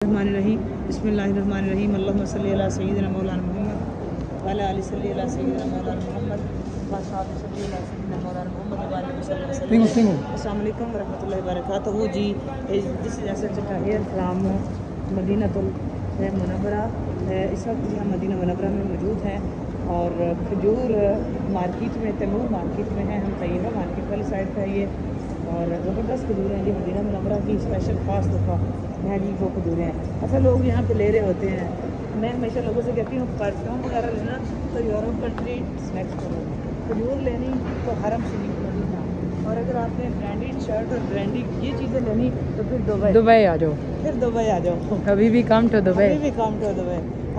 बिस्मिल्लाहिर्रहमानिर्रहीम अल्लाहुम्मा सल्ली अला सय्यिदिना मौलाना मुहम्मद व अला आलि सल्ली अला सय्यिदिना मौलाना मुहम्मद व अस्हाबि सल्ली अला सय्यिदिना मौलाना मुहम्मद व आलिहि वसल्लम। अस्सलाम वालेकुम व रहमतुल्लाहि व बरकातहू। जी this is SH here from मदीनतुल मुनव्वरा। इस वक्त हम मदीना मुनव्वरा में मौजूद हैं और खजूर मार्केट में, तैमूर मार्केट में है। हम तैयबा मार्केट वाली साइड पर है ये, और ज़बरदस्त खजूर हैं जी। मदीना मुनव्वरा की स्पेशल ख़ास दफ़ा है जी वो खजूरें हैं। अच्छा, लोग यहाँ पे ले रहे होते हैं। मैं हमेशा लोगों से कहती हूँ परफ्यूम वगैरह लेना तो यूरोप कंट्री सेलेक्ट करो, खजूर लेनी तो हरम शरीफ मदीना, और अगर आपने ब्रांडेड शर्ट और ब्रांडेड ये चीज़ें लेनी तो फिर दुबई आ जाओ, फिर दुबई आ जाओ। अभी भी कम टू दुबई।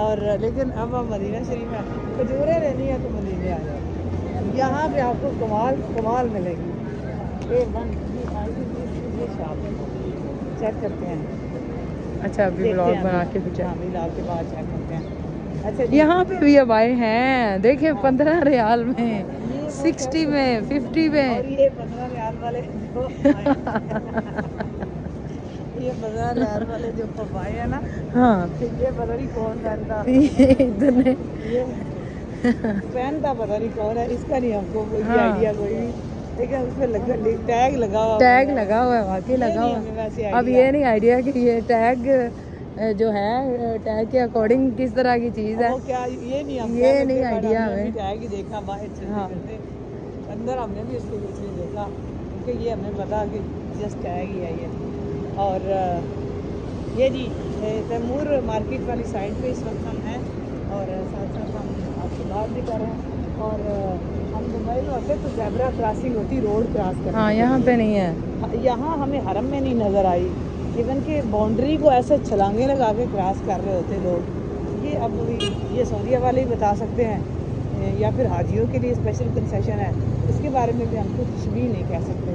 और लेकिन अब आप मदीना शरीफ में खजूरें लेनी है तो मदीने आ जाओ। यहाँ पे आपको कमाल मिलेगी। ये शॉप चेक करते हैं। अच्छा, अभी व्लॉग बना के भी व्लॉग के बाद चेक करते हैं। अच्छा, यहाँ पे भी अब आए हैं, देखिए 15 रियाल में, 60 में, 50 में। और ये 15 रियाल वाले जो ये 15 रियाल वाले जो पपाए है ना, हाँ, ये पता नहीं कौन पहनता, इतने ये पहनता पता नहीं कौन है, इसका नहीं हमको कोई आइडिया कोई भी, लेकिन उसमें टैग लगा हुआ है, वाकई लगा हुआ है। अब ये नहीं आइडिया कि ये टैग जो है टैग के अकॉर्डिंग किस तरह की चीज़ है, क्या ये नहीं आइडिया हमें। टैग ही देखा बाहर चलते अंदर, हमने भी इसको कुछ नहीं देखा क्योंकि ये हमें पता कि जस्ट टैग ही है ये। और ये जी तैमूर मार्केट वाली साइड पे इस वक्त हम हैं, और साथ साथ हम आपसे बात भी कर रहे हैं। और हम दुबई में होते तो ज़ेब्रा क्रॉसिंग होती, रोड क्रॉस करते। हाँ, यहाँ पे नहीं है। यहाँ हमें हरम में नहीं नज़र आई, इवन कि बाउंड्री को ऐसे छलांगे लगा के क्रॉस कर रहे होते लोग। ये अब ये सऊदीया वाले ही बता सकते हैं, या फिर हाजियों के लिए स्पेशल कंसेशन है, इसके बारे में भी हम कुछ भी नहीं कह सकते।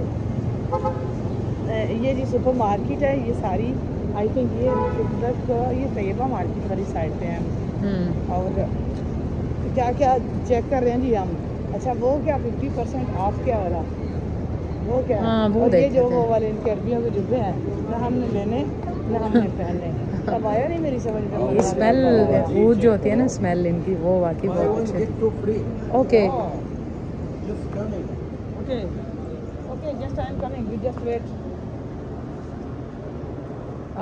ये जी सुपर मार्केट है, ये सारी आई थिंक ये तैयबा मार्केट वाली साइड पे हैं। और क्या क्या चेक कर रहे हैं जी हम। अच्छा, वो क्या 50% ऑफ क्या वाला, वो क्या? हाँ, वो और ये जो वो वाले इनके अरबियों के जुब्बे हैं, ना हमने लेने ना हमने पहनने। अब आया नहीं मेरी समझ में। स्मेल फूड जो होती है ना, स्मेल इनकी वो वाकई बहुत अच्छी। Okay okay, just I am coming, you just wait.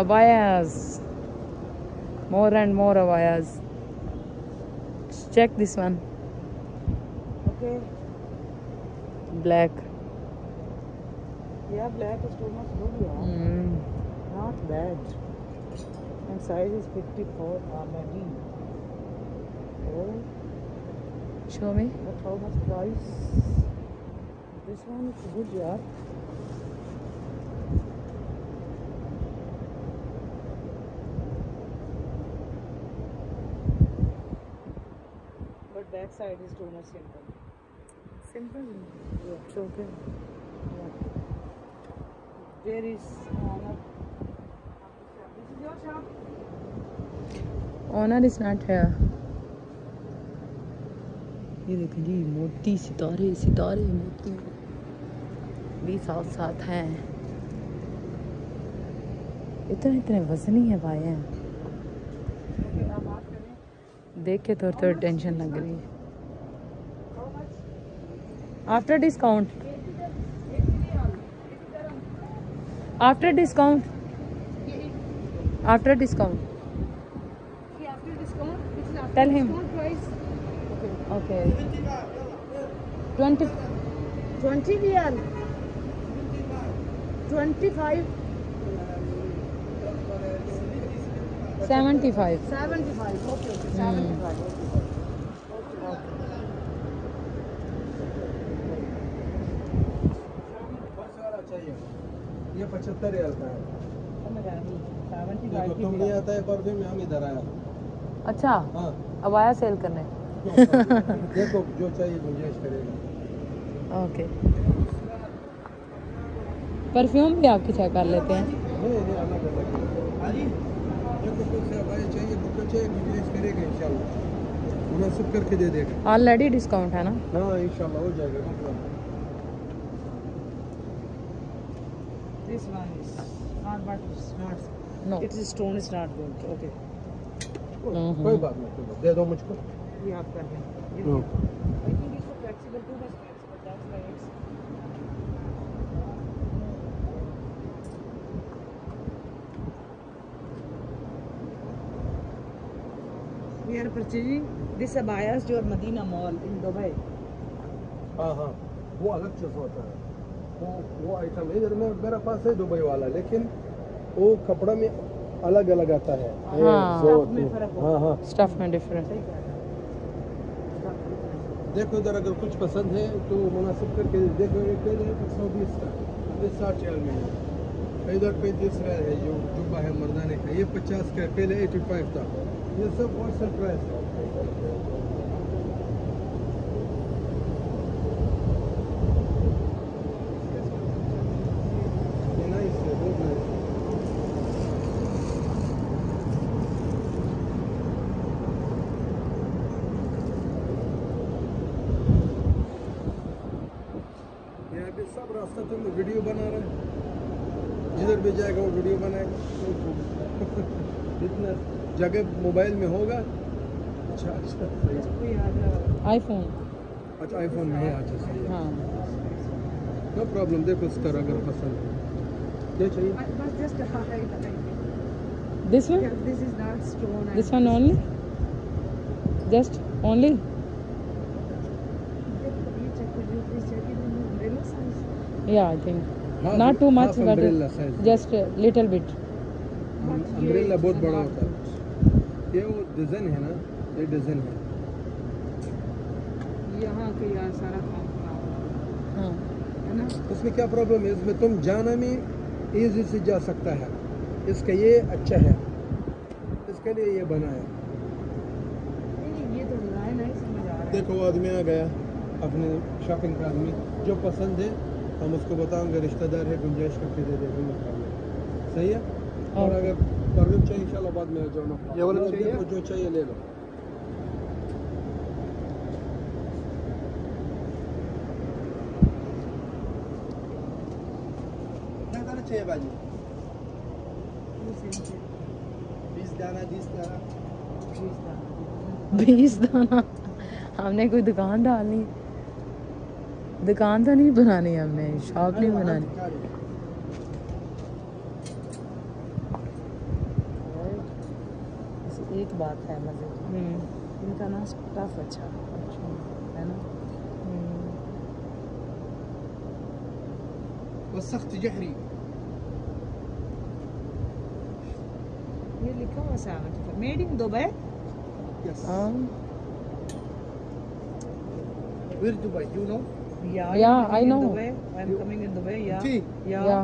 Abayas, more and more abayas. Check this one. Okay. Black. Yeah, black is too much good, yeah. Not bad. And size is 54 maybe. Oh. Show me. But how much price? This one is good, yeah. Back side is too much simple. Yeah, it's okay. Yeah. Where is owner? This is your shop? Owner is not here. ये देखिए जी, मोती सितारे मोती भी साथ हैं। इतने वजनी है भाई हैं, देख के थोड़ी टेंशन लग रही है। After discount tell him. Okay, 20 riyal, 25, 75। Okay, 75। ये 75 रियाल का है। तुम नहीं आता है परफ्यूम में, हम इधर आया। अच्छा, हाँ, अब आया सेल करने। देखो जो चाहिए गुंजाइश करेगा। ओके, परफ्यूम भी आपके चेक कर लेते हैं। मुनासिब करके दे देगा। ऑलरेडी डिस्काउंट है ना? हाँ, इंशाल्लाह हो जाएगा। This one is not, but it's not No. It is stone is not going to. Okay. कोई बात नहीं, दे दो मुझको। ये आप कर दें। No. I think it's so flexible, too much flexible. That's why it's. We are purchasing this abayas your Madina Mall in Dubai. हाँ हाँ, वो अलग चीज़ होता है। वो आइटम इधर में मेरे पास है दुबई वाला, लेकिन वो कपड़ा में अलग अलग आता है। हाँ हाँ, स्टफ में डिफरेंट। देखो इधर अगर कुछ पसंद है तो मुनासिब करके देखो। ये पहले 120 का, ये 60 रियाल में है। इधर 35 रियाल है जो जुब्बा है मर्दाने का, ये 50 का, पहले 85 था। ये सब होलसेल प्राइस है। सब रास्ता तो वीडियो बना रहे हैं, जिधर भी जाएगा वो वीडियो बनाएगा। इतना जगह मोबाइल में होगा। अच्छा आईफोन। अच्छा आईफोन में है। अच्छा सही है। हाँ नो प्रॉब्लम। देखो इस तरह अगर पसंद है क्या चाहिए। This one, This is not stone. This one only, just only. Yeah, I think not too much, but just a little bit. Umbrella बहुत बड़ा होता है। ये वो डिजाइन है ना, ये डिजाइन है। यहाँ के यार सारा काम हाँ है ना। उसमें क्या प्रॉब्लम है, इसमें तुम जाना में इजी से जा सकता है। इसका ये अच्छा है, इसके लिए ये बना है। ये तो डिजाइन है, समझ आ रहा है। देखो वो आदमी आ गया, अपने शॉपिंग का आदमी, जो पसंद है हम उसको बताएंगे, रिश्तेदार है, गुंजाइश करके दे देंगे। सही है। और अगर परफ्यूम चाहिए इंशाल्लाह बाद में जो ये वाला चाहिए, जो चाहिए ले लो। क्या चाहिए बाजी? 20 दाना 20 दाना। हमने कोई दुकान डालनी, दुकान तो नहीं बनानी, हमने शॉप नहीं बनानी। एक बात है मजे, इनका ना स्टफ अच्छा है ना। वसख्त जहरी, ये लिखा हुआ है made in Dubai. Yes, where Dubai, you know. Yeah, I know. I'm coming in Dubai. Yeah. Yeah.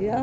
Yeah.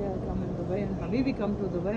Yeah, come in Dubai and Habibi come to Dubai.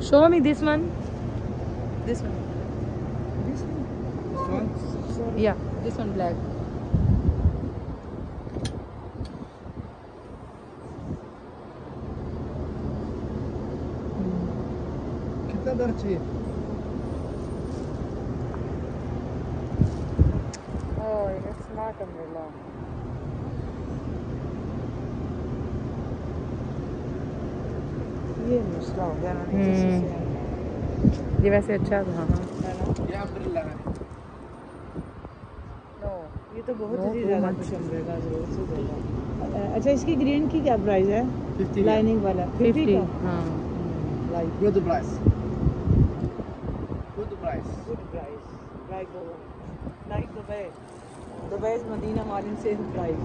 Show me this one. This one. This one. Sorry. Yeah, this one black. कितना दर चाहिए? Oh, it's not umbrella. ये मसला हो गया ना। ये वैसे अच्छा था। हाँ ये अम्ब्रेला है। ये तो बहुत ही ज़्यादा कुछ अम्ब्रेला ज़रूर से ज़्यादा। अच्छा, इसकी ग्रीन की क्या प्राइस है? 50 लाइनिंग वाला 50 का। हाँ। Like Good price. Good price. Good price. Like Dubai. Dubai's Madina Mall in same price.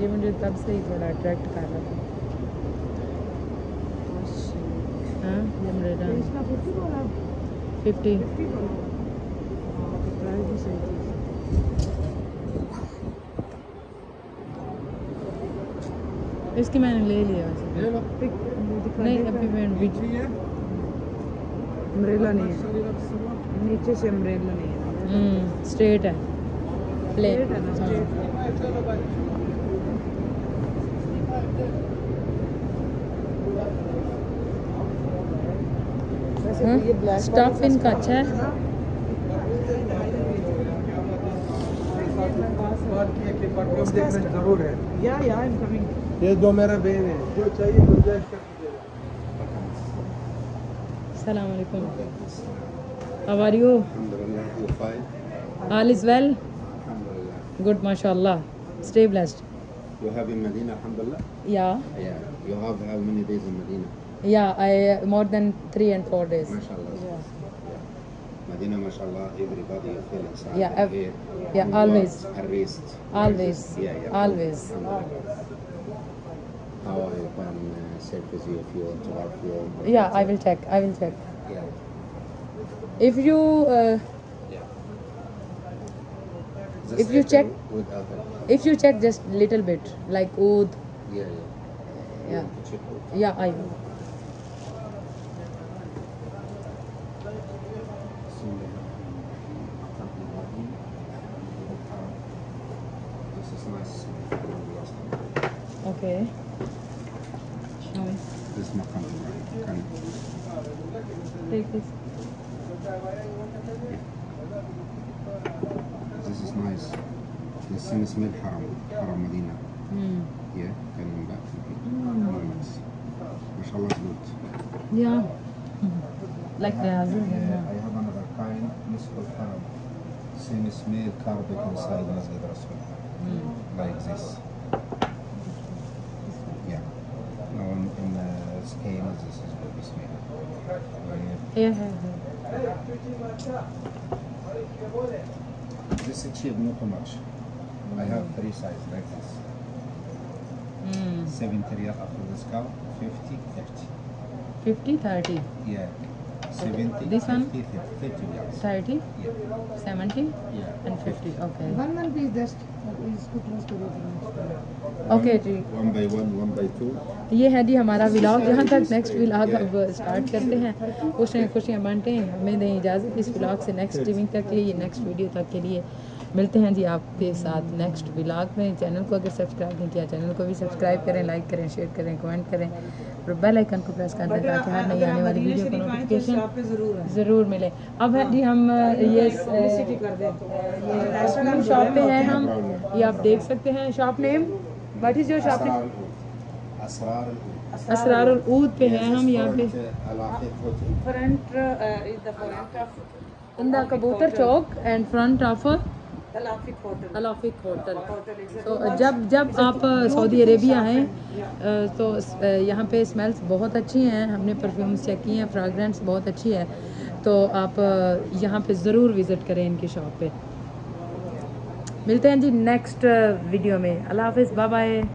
ये मुझे तब से ही थोड़ा अट्रैक्ट कर रहा था। हाँ, ये अम्ब्रेला इसका 50 वाला 50। 50 वाला। हाँ, तो प्राइस भी सही थी। इसकी मैंने ले लिया वैसे। ले लो। नहीं, अभी मैं अम्ब्रेला नहीं है, नीचे से अम्ब्रेला नहीं है, स्ट्रेट है, प्लेन स्ट्रेट है ना, स्ट्रेट। वैसे तो ये ब्लैक स्टफ इनका अच्छा है। जरूर है। या आई एम कमिंग। ये दो मेरा बहन है, जो चाहिए गुंजाइश कर दीजिएगा। अस्सलाम वालेकुम। How are you? Alhamdulillah, you're fine. All is well? Alhamdulillah. Good, mashallah. Stay blessed. You have in Medina, alhamdulillah? Yeah. Yeah. You have how many days in Medina? Yeah, I more than 3 and 4 days. MashaAllah. Yeah. Medina, mashallah, everybody you feel inside. Yeah, here. yeah, always. Arrest. Always. Yeah. Always. Alhamdulillah. How I can service you if you want to work from? Yeah, I will check. I will check. Yeah. If you if you check with other. if you check just little bit like oud. Yeah. Yeah. Check out. Yeah, I will. This is nice. Okay. Show me. This is maqam. Can Take this. This is nice. This is made Haram Medina. Yeah, can Embark. Nice. Mashallah, is good. Yeah. Like the other. I have another kind, Nisbul Haram. Same smell carpet inside Masjid Rasul. Like this. Yeah. Now in the scale, this is good smell. Yeah. This is cheap, not too much. I have 3 sizes like this. 70 riyal after discount, 50, 30. 50, 30. Yeah. 70, This one? 50, 30 riyals. 30, Yeah. 70 Yeah. and 50. Okay. One piece just इसको close करो। Okay ji. 1 by 1, 1 by 2. ये है जी हमारा vlog. जहाँ तक next vlog अब start करते हैं, खुशियाँ बांटें, हमें दें इजाज़त इस व्लॉग से नेक्स्ट स्ट्रीमिंग तक के लिए, नेक्स्ट वीडियो तक के लिए मिलते हैं जी आपके साथ नेक्स्ट व्लॉग में। चैनल को अगर सब्सक्राइब नहीं किया, चैनल को भी सब्सक्राइब करें, लाइक करें, शेयर करें, कमेंट करें और बेल आइकन को प्रेस कर दें ताकि हर नई आने वाली वीडियो को नोटिफिकेशन ज़रूर मिले। अब है जी हम ये शॉप पे हैं हम, ये आप देख सकते हैं shop name. What is your shop name? असरारुल ऊद पे हैं हम यहाँ पे Front is the front of in the कबूतर चौक and front of Islamic Hotel. अलाफिक होटल। तो जब आप सऊदी अरेबिया हैं तो यहाँ पे स्मेल्स बहुत अच्छी हैं, हमने परफ्यूम्स चेक किए हैं, फ्रेगरेंस बहुत अच्छी है, तो आप यहाँ पे ज़रूर विज़िट करें इनकी शॉप पे। मिलते हैं जी नेक्स्ट वीडियो में। अल्लाह हाफ़िज़, बाय बाय।